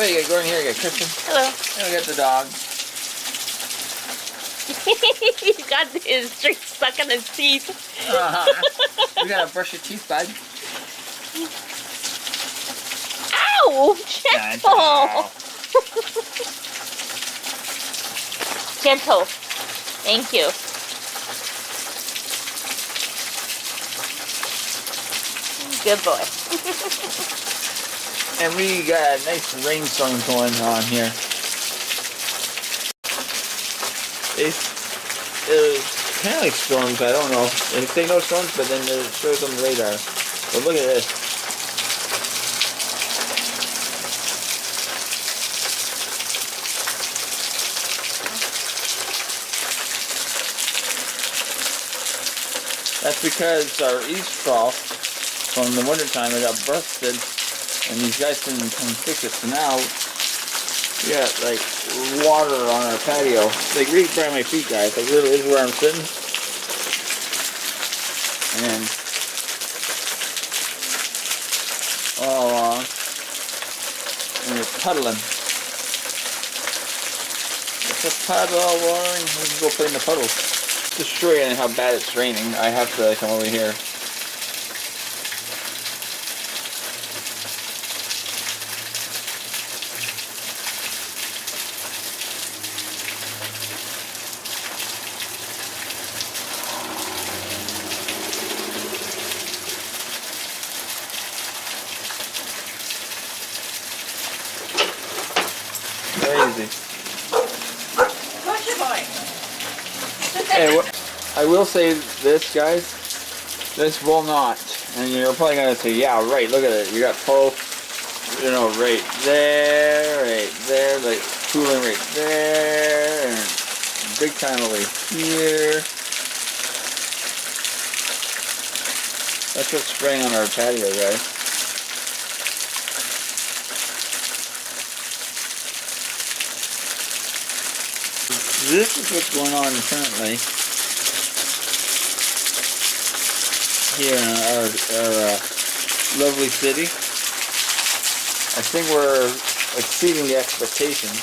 you got Gordon here, you got Kristen. Hello. And we got the dog. He's got his string stuck in his teeth. You gotta brush your teeth, bud. Ow! Gentle! Gentle. Thank you. Good boy. And we got a nice rainstorm going on here. It's kind of like storms, I don't know. They say no storms, but then it shows on the radar. But look at this. That's because our east trough from the wintertime it got busted and these guys didn't come fix it. So now we got like water on our patio. Like right by my feet, guys. Like literally this is where I'm sitting. And all along. And it's puddling. It's a puddle watering. We can go play in the puddles. Just to show you how bad it's raining, I have to come over here. Crazy. Hey, I will say this, guys. This will not, and you're probably gonna say, "Yeah, right. Look at it. You got pull, you know, right there, like cooling right there, and big time over here." That's what's spraying on our patio, guys. This is what's going on currently here in our lovely city. I think we're exceeding the expectations,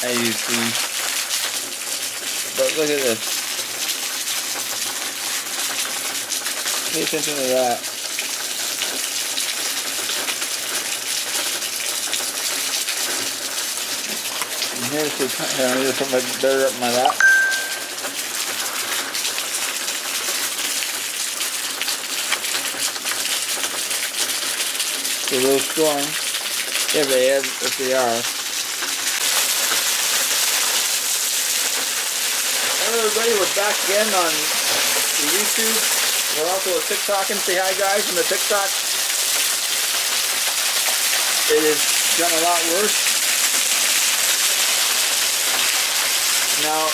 as you see. But look at this. Pay attention to that. Here's the here, I'm just put my dirt up my lap. So those storms, if they are. Hello everybody, we're back again on the YouTube. We're also a TikTok and say hi guys on the TikTok. It has gotten a lot worse. Now,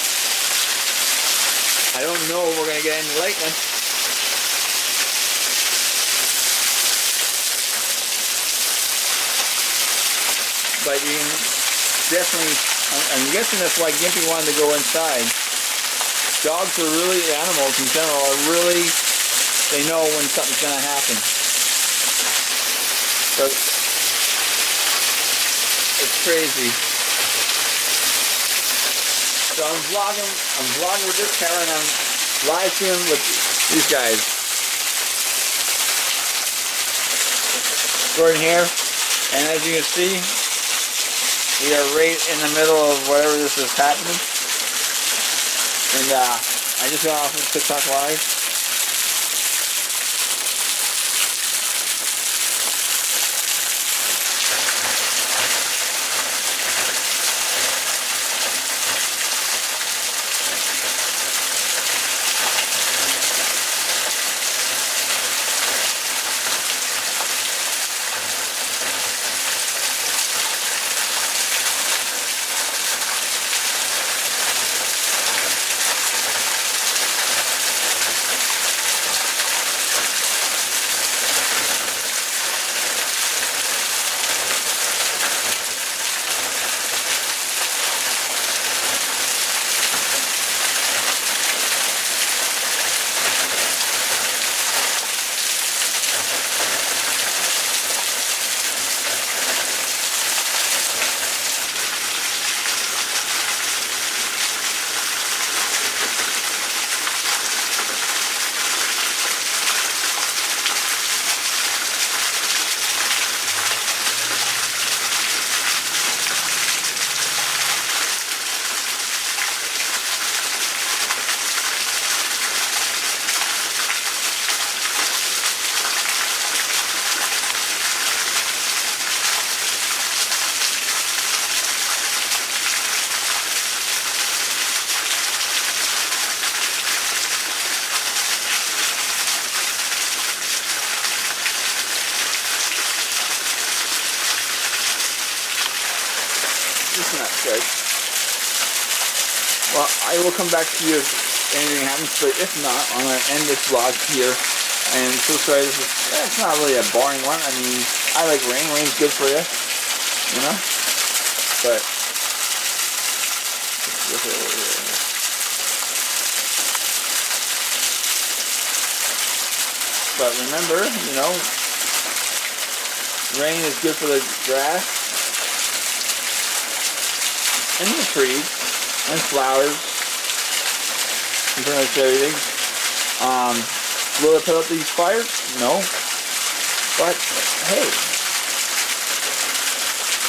I don't know if we're going to get any lightning. But you can definitely, I'm guessing that's why Gimpy wanted to go inside. Dogs are really, animals in general, are really, they know when something's going to happen. So, it's crazy. So I'm vlogging with this camera and I'm live streaming with these guys. Gordon here, and as you can see, we are right in the middle of whatever this is happening. And I just got off of TikTok Live. I will come back to you if anything happens, but if not, I'm going to end this vlog here. And so sorry, it's not really a boring one. I mean, I like rain. Rain's good for you, you know? But, remember, you know, rain is good for the grass and the trees and flowers and pretty much everything. Will it put out these fires? No. But hey,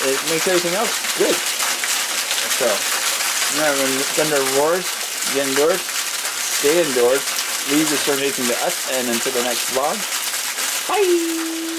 it makes everything else good. So remember, when thunder roars, get indoors, stay indoors, leave this donation to us, and until the next vlog, bye!